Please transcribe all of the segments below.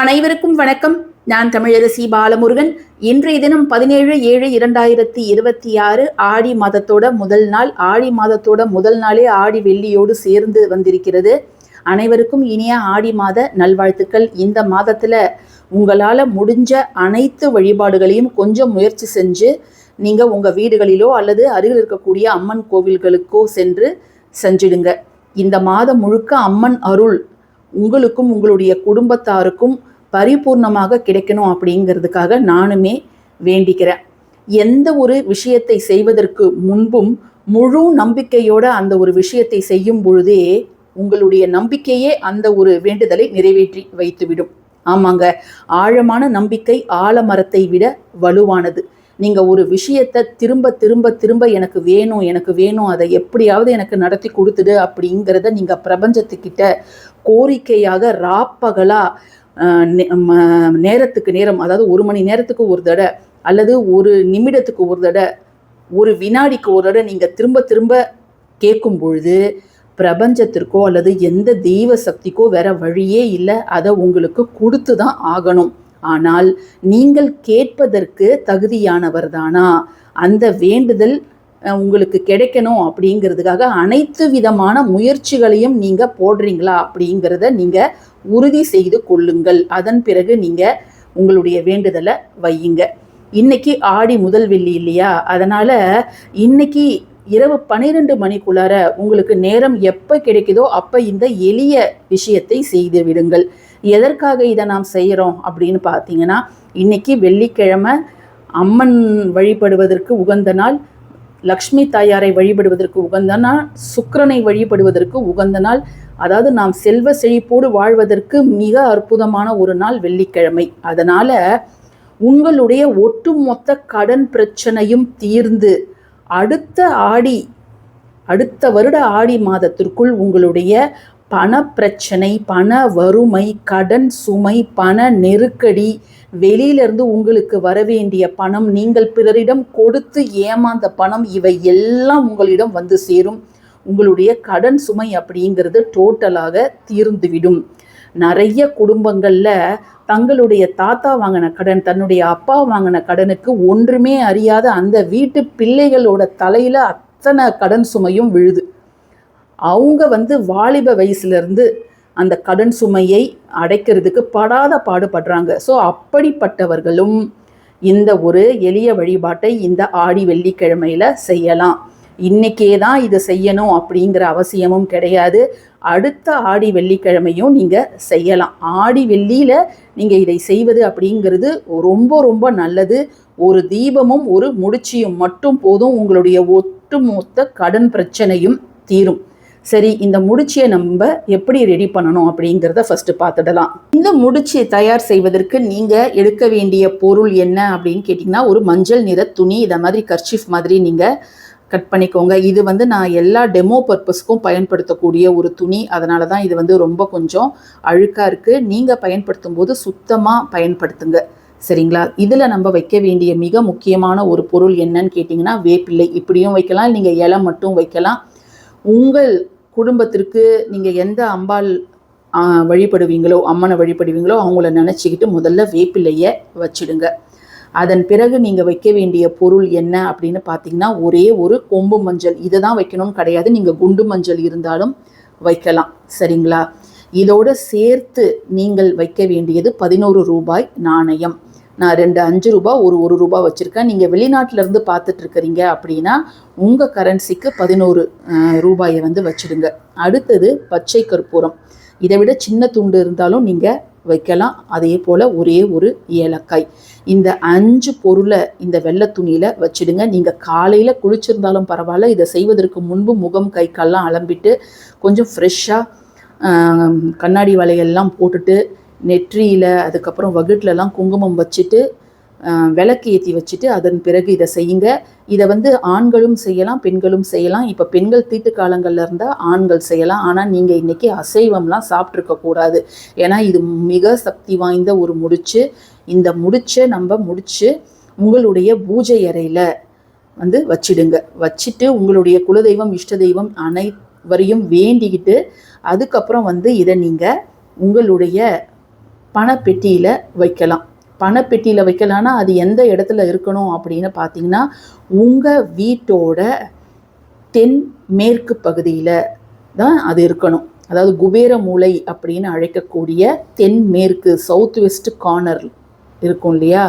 அனைவருக்கும் வணக்கம். நான் தமிழரசி பாலமுருகன். இன்றைய தினம் 17/7/2026 ஆடி மாதத்தோட முதல் நாள். ஆடி மாதத்தோட முதல் நாளே ஆடி வெள்ளியோடு சேர்ந்து வந்திருக்கிறது. அனைவருக்கும் இனிய ஆடி மாத நல்வாழ்த்துக்கள். இந்த மாதத்துல உங்களால் முடிஞ்ச அனைத்து வழிபாடுகளையும் கொஞ்சம் முயற்சி செஞ்சு நீங்கள் உங்கள் வீடுகளிலோ அல்லது அருகில் இருக்கக்கூடிய அம்மன் கோவில்களுக்கோ செஞ்சிடுங்க. இந்த மாதம் முழுக்க அம்மன் அருள் உங்களுக்கும் உங்களுடைய குடும்பத்தாருக்கும் பரிபூர்ணமாக கிடைக்கணும் அப்படிங்கிறதுக்காக நானுமே வேண்டிக்கிறேன். எந்த ஒரு விஷயத்தை செய்வதற்கு முன்பும் முழு நம்பிக்கையோட அந்த ஒரு விஷயத்தை செய்யும் பொழுதே உங்களுடைய நம்பிக்கையே அந்த ஒரு வேண்டுதலை நிறைவேற்றி வைத்துவிடும். ஆமாங்க, ஆழமான நம்பிக்கை ஆலமரத்தை விட வலுவானது. நீங்கள் ஒரு விஷயத்தை திரும்ப திரும்ப திரும்ப எனக்கு வேணும், அதை எப்படியாவது எனக்கு நடத்தி கொடுத்துடு அப்படிங்கிறத நீங்கள் பிரபஞ்சத்துக்கிட்ட கோரிக்கையாக ராப்பகலாக நேரத்துக்கு நேரம், அதாவது 1 மணி நேரத்துக்கு ஒரு தடவை அல்லது 1 நிமிடத்துக்கு ஒரு தடவை, 1 வினாடிக்கு ஒரு தடவை நீங்கள் திரும்ப திரும்ப கேட்கும் பொழுது பிரபஞ்சத்திற்கோ அல்லது எந்த தெய்வ சக்திக்கோ வேற வழியே இல்லை, அதை உங்களுக்கு கொடுத்து தான் ஆகணும். ஆனால் நீங்கள் கேட்பதற்கு தகுதியானவர் தானா? அந்த வேண்டுதல் உங்களுக்கு கிடைக்கணும் அப்படிங்கிறதுக்காக அனைத்து விதமான முயற்சிகளையும் நீங்கள் போடுறீங்களா அப்படிங்கிறத நீங்கள் உறுதி செய்து கொள்ளுங்கள். அதன் பிறகு நீங்கள் உங்களுடைய வேண்டுதலை வையுங்க. இன்னைக்கு ஆடி முதல் வெள்ளி இல்லையா? அதனால் இன்னைக்கு இரவு 12 மணிக்குள்ளார உங்களுக்கு நேரம் எப்போ கிடைக்குதோ அப்போ இந்த எளிய விஷயத்தை செய்து விடுங்கள். எதற்காக இதை நாம் செய்கிறோம் அப்படின்னு பார்த்தீங்கன்னா, இன்னைக்கு வெள்ளிக்கிழமை அம்மன் வழிபடுவதற்கு உகந்த நாள், லக்ஷ்மி தாயாரை வழிபடுவதற்கு உகந்த நாள், சுக்கிரனை வழிபடுவதற்கு உகந்த நாள். அதாவது நாம் செல்வ செழிப்போடு வாழ்வதற்கு மிக அற்புதமான ஒரு நாள் வெள்ளிக்கிழமை. அதனால் உங்களுடைய ஒட்டுமொத்த கடன் பிரச்சனையும் தீர்ந்து அடுத்த வருட ஆடி மாதத்திற்குள் உங்களுடைய பண பிரச்சனை, பண வறுமை, கடன் சுமை, பண நெருக்கடி, வெளியிலிருந்து உங்களுக்கு வரவேண்டிய பணம், நீங்கள் பிறரிடம் கொடுத்து ஏமாந்த பணம், இவை எல்லாம் உங்களிடம் வந்து சேரும். உங்களுடைய கடன் சுமை அப்படிங்கிறது டோட்டலாக தீர்ந்துவிடும். நிறைய குடும்பங்களில் தங்களுடைய தாத்தா வாங்கின கடன், தன்னுடைய அப்பா வாங்கின கடனுக்கு ஒன்றுமே அறியாத அந்த வீட்டு பிள்ளைகளோட தலையில் அத்தனை கடன் சுமையும் விழுது. அவங்க வாலிப வயசுலேருந்து அந்த கடன் சுமையை அடைக்கிறதுக்கு படாத பாடுபடுறாங்க. ஸோ அப்படிப்பட்டவர்களும் இந்த ஒரு எளிய வழிபாட்டை இந்த ஆடி வெள்ளிக்கிழமையில் செய்யலாம். இன்றைக்கே தான் இதை செய்யணும் அப்படிங்கிற அவசியமும் கிடையாது. அடுத்த ஆடி வெள்ளிக்கிழமையும் நீங்கள் செய்யலாம். ஆடி வெள்ளியில் நீங்கள் இதை செய்வது அப்படிங்கிறது ரொம்ப ரொம்ப நல்லது. ஒரு தீபமும் ஒரு முடிச்சியும் மட்டும் போதும், உங்களுடைய ஒட்டுமொத்த கடன் பிரச்சனையும் தீரும். சரி, இந்த முடிச்சியை நம்ம எப்படி ரெடி பண்ணணும் அப்படிங்கிறத ஃபர்ஸ்ட் பார்த்துடலாம். இந்த முடிச்சியை தயார் செய்வதற்கு நீங்கள் எடுக்க வேண்டிய பொருள் என்ன அப்படின்னு கேட்டிங்கன்னா, ஒரு மஞ்சள் நிற துணி, இதை மாதிரி கர்ச்சீஃப் மாதிரி நீங்கள் கட் பண்ணிக்கோங்க. இது நான் எல்லா டெமோ பர்பஸ்க்கும் பயன்படுத்தக்கூடிய ஒரு துணி. அதனால தான் இது ரொம்ப கொஞ்சம் அழுக்காக இருக்குது. நீங்கள் பயன்படுத்தும் போது சுத்தமாக பயன்படுத்துங்க, சரிங்களா? இதில் நம்ம வைக்க வேண்டிய மிக முக்கியமான ஒரு பொருள் என்னன்னு கேட்டிங்கன்னா, வேப்பிள்ளை. இப்படியும் வைக்கலாம், நீங்கள் இலை மட்டும் வைக்கலாம். உங்கள் குடும்பத்திற்கு நீங்கள் எந்த அம்பாள் வழிபடுவீங்களோ, அம்மனை வழிபடுவீங்களோ அவங்கள நினச்சிக்கிட்டு முதல்ல வேப்பிள்ளையை வச்சிடுங்க. அதன் பிறகு நீங்கள் வைக்க வேண்டிய பொருள் என்ன அப்படின்னு பார்த்தீங்கன்னா, ஒரே ஒரு கொம்பு மஞ்சள். இதை தான் வைக்கணும்னு கிடையாது, நீங்கள் குண்டு மஞ்சள் இருந்தாலும் வைக்கலாம், சரிங்களா? இதோடு சேர்த்து நீங்கள் வைக்க வேண்டியது 11 ரூபாய் நாணயம். நான் 2 5 ரூபா, ஒரு ரூபா வச்சுருக்கேன். நீங்கள் வெளிநாட்டிலேருந்து பார்த்துட்ருக்கிறீங்க அப்படின்னா உங்கள் கரன்சிக்கு 11 ரூபாயை வச்சுடுங்க. அடுத்தது பச்சை கற்பூரம். இதை விட சின்ன துண்டு இருந்தாலும் நீங்கள் வைக்கலாம். அதே போல் ஒரே ஒரு ஏலக்காய். இந்த 5 பொருளை இந்த வெள்ளை துணியில் வச்சுடுங்க. நீங்கள் காலையில் குளிச்சிருந்தாலும் பரவாயில்ல, இதை செய்வதற்கு முன்பு முகம் கை கால்லாம் அலம்பிட்டு கொஞ்சம் ஃப்ரெஷ்ஷாக கண்ணாடி வளையெல்லாம் போட்டுட்டு நெற்றியில் அதுக்கப்புறம் வகுட்டிலலாம் குங்குமம் வச்சுட்டு விளக்கு ஏற்றி வச்சுட்டு அதன் பிறகு இதை செய்யுங்க. இதை ஆண்களும் செய்யலாம், பெண்களும் செய்யலாம். இப்போ பெண்கள் தீட்டு காலங்களில் இருந்தால் ஆண்கள் செய்யலாம். ஆனால் நீங்கள் இன்றைக்கி அசைவம்லாம் சாப்பிட்ருக்கக்கூடாது. ஏன்னா இது மிக சக்தி வாய்ந்த ஒரு முடிச்சு. இந்த முடிச்சை நம்ம முடிச்சு உங்களுடைய பூஜை அறையில் வச்சிடுங்க. வச்சுட்டு உங்களுடைய குலதெய்வம், இஷ்ட தெய்வம் அனைவரையும் வேண்டிக்கிட்டு அதுக்கப்புறம் இதை நீங்கள் உங்களுடைய பணப்பெட்டியில் வைக்கலாம். பணப்பெட்டியில் வைக்கலான்னா அது எந்த இடத்துல இருக்கணும் அப்படின்னு பார்த்தீங்கன்னா, உங்கள் வீட்டோட தென்மேற்கு பகுதியில் தான் அது இருக்கணும். அதாவது குபேர மூலை அப்படின்னு அழைக்கக்கூடிய தென்மேற்கு சவுத் வெஸ்ட் கார்னர் இருக்கும் இல்லையா,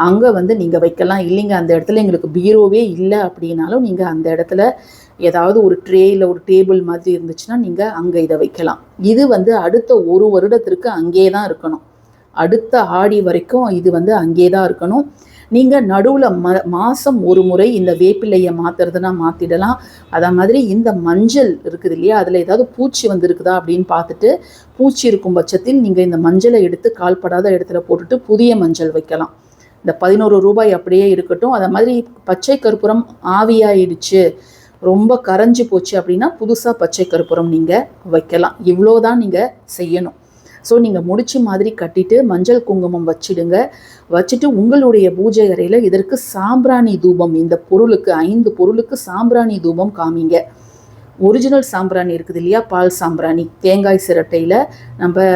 அங்கே வந்து நீங்கள் வைக்கலாம். இல்லைங்க அந்த இடத்துல எங்களுக்கு பீரோவே இல்லை அப்படின்னாலும் நீங்கள் அந்த இடத்துல ஏதாவது ஒரு ட்ரேயில் ஒரு டேபிள் மாதிரி இருந்துச்சுன்னா நீங்கள் அங்கே இதை வைக்கலாம். இது வந்து அடுத்த 1 வருடத்திற்கு அங்கே தான் இருக்கணும். அடுத்த ஆடி வரைக்கும் இது வந்து அங்கே தான் இருக்கணும். நீங்கள் நடுவில் மாதம் ஒரு முறை இந்த வேப்பிலையை மாற்றுறதுனா மாற்றிடலாம். அதே மாதிரி இந்த மஞ்சள் இருக்குது இல்லையா, அதில் ஏதாவது பூச்சி வந்துருக்குதா அப்படின்னு பார்த்துட்டு, பூச்சி இருக்கும் பட்சத்தில் நீங்கள் இந்த மஞ்சளை எடுத்து கால்படாத இடத்துல போட்டுட்டு புதிய மஞ்சள் வைக்கலாம். இந்த 11 ரூபாய் அப்படியே இருக்கட்டும். அதே மாதிரி பச்சை கற்பூரம் ஆவியாயிடுச்சு, ரொம்ப கரைஞ்சி போச்சு அப்படின்னா புதுசாக பச்சை கற்பூரம் நீங்கள் வைக்கலாம். இவ்வளோ தான் நீங்கள் செய்யணும். ஸோ நீங்கள் முடிச்சு மாதிரி கட்டிட்டு மஞ்சள் குங்குமம் வச்சுடுங்க. வச்சுட்டு உங்களுடைய பூஜை அறையில் இதற்கு சாம்பிராணி தூபம், இந்த பொருளுக்கு 5 பொருளுக்கு சாம்பிராணி தூபம் காமிங்க. ஒரிஜினல் சாம்பிராணி இருக்குது இல்லையா, பால் சாம்பிராணி, தேங்காய் சிரட்டையில் நம்ம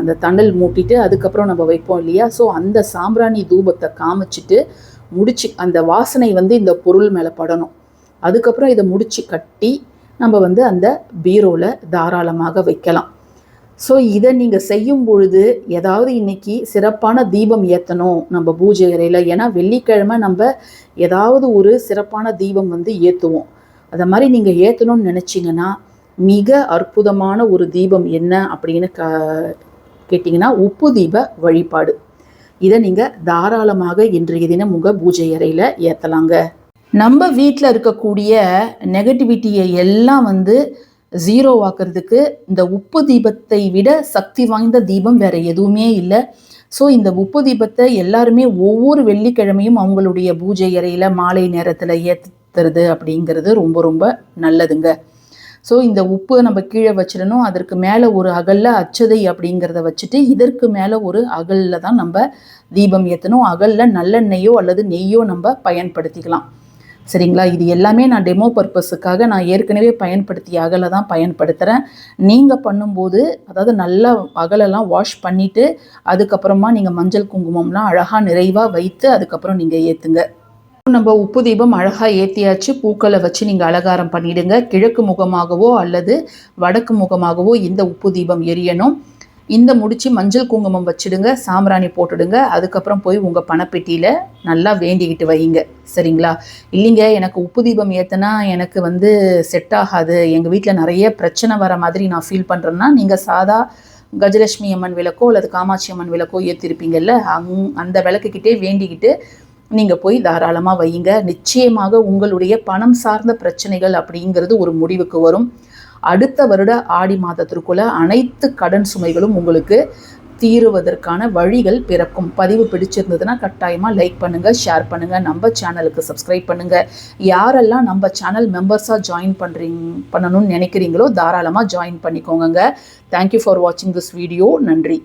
அந்த தண்டல் மூட்டிட்டு அதுக்கப்புறம் நம்ம வைப்போம் இல்லையா, ஸோ அந்த சாம்பிராணி தூபத்தை காமிச்சிட்டு முடிச்சு அந்த வாசனை வந்து இந்த பொருள் மேலே படணும். அதுக்கப்புறம் இதை முடிச்சு கட்டி நம்ம வந்து அந்த பீரோவில் தாராளமாக வைக்கலாம். ஸோ இதை நீங்கள் செய்யும் பொழுது ஏதாவது இன்றைக்கி சிறப்பான தீபம் ஏற்றணும் நம்ம பூஜை அறையில். ஏன்னா வெள்ளிக்கிழமை நம்ம ஏதாவது ஒரு சிறப்பான தீபம் வந்து ஏற்றுவோம். அதை மாதிரி நீங்கள் ஏற்றணும்னு நினச்சிங்கன்னா மிக அற்புதமான ஒரு தீபம் என்ன அப்படின்னு கேட்டிங்கன்னா உப்பு தீப வழிபாடு. இதை நீங்கள் தாராளமாக இன்றைய தினம் உங்கள் பூஜை அறையில் ஏற்றலாங்க. நம்ம வீட்டில் இருக்கக்கூடிய நெகட்டிவிட்டியை எல்லாம் வந்து ஜீரோ ஆக்கிறதுக்கு இந்த உப்பு தீபத்தை விட சக்தி வாய்ந்த தீபம் வேறு எதுவுமே இல்லை. ஸோ இந்த உப்பு தீபத்தை எல்லாருமே ஒவ்வொரு வெள்ளிக்கிழமையும் அவங்களுடைய பூஜை அறையில் மாலை நேரத்தில் ஏற்றுறது அப்படிங்கிறது ரொம்ப ரொம்ப நல்லதுங்க. ஸோ இந்த உப்பு நம்ம கீழே வச்சிடணும். அதற்கு மேலே ஒரு அகலில் அச்சதை அப்படிங்கிறத வச்சுட்டு இதற்கு மேலே ஒரு அகலில் தான் நம்ம தீபம் ஏற்றணும். அகலில் நல்லெண்ணெய்யோ அல்லது நெய்யோ நம்ம பயன்படுத்திக்கலாம். சரிங்களா, இது எல்லாமே நான் டெமோ பர்பஸுக்காக நான் ஏற்கனவே பயன்படுத்திய அகலை தான் பயன்படுத்துகிறேன். நீங்கள் பண்ணும்போது அதாவது நல்லா அகலெல்லாம் வாஷ் பண்ணிவிட்டு அதுக்கப்புறமா நீங்கள் மஞ்சள் குங்குமம்லாம் அழகாக நிறைவாக வைத்து அதுக்கப்புறம் நீங்கள் ஏற்றுங்க. நம்ம உப்பு தீபம் அழகாக ஏற்றியாச்சு. பூக்களை வச்சு நீங்கள் அலங்காரம் பண்ணிவிடுங்க. கிழக்கு முகமாகவோ அல்லது வடக்கு முகமாகவோ இந்த உப்பு தீபம் எரியணும். இந்த முடிச்சு மஞ்சள் குங்குமம் வச்சுடுங்க, சாம்பிராணி போட்டுடுங்க. அதுக்கப்புறம் போய் உங்கள் பணப்பெட்டியில் நல்லா வேண்டிக்கிட்டு வைங்க. சரிங்களா, இல்லைங்க எனக்கு உப்பு தீபம் ஏற்றினா எனக்கு வந்து செட் ஆகாது, எங்கள் வீட்டில் நிறைய பிரச்சனை வர மாதிரி நான் ஃபீல் பண்ணுறேன்னா நீங்கள் சாதா கஜலட்சுமி அம்மன் விளக்கோ அல்லது காமாட்சி அம்மன் விளக்கோ ஏற்றிருப்பீங்கல்ல, அந்த விளக்குக்கிட்டே வேண்டிக்கிட்டு நீங்கள் போய் தாராளமாக வையுங்க. நிச்சயமாக உங்களுடைய பணம் சார்ந்த பிரச்சனைகள் அப்படிங்கிறது ஒரு முடிவுக்கு வரும். அடுத்த வருட ஆடி மாதத்திற்குள்ள அனைத்து கடன் சுமைகளும் உங்களுக்கு தீருவதற்கான வழிகள் பிறக்கும். பதிவு பிடிச்சிருந்ததுன்னா கட்டாயமாக லைக் பண்ணுங்கள், ஷேர் பண்ணுங்கள், நம்ம சேனலுக்கு சப்ஸ்கிரைப் பண்ணுங்கள். யாரெல்லாம் நம்ம சேனல் மெம்பர்ஸாக ஜாயின் பண்ணணும்னு நினைக்கிறீங்களோ தாராளமாக ஜாயின் பண்ணிக்கோங்க. தேங்க்யூ ஃபார் வாட்சிங் திஸ் வீடியோ. நன்றி.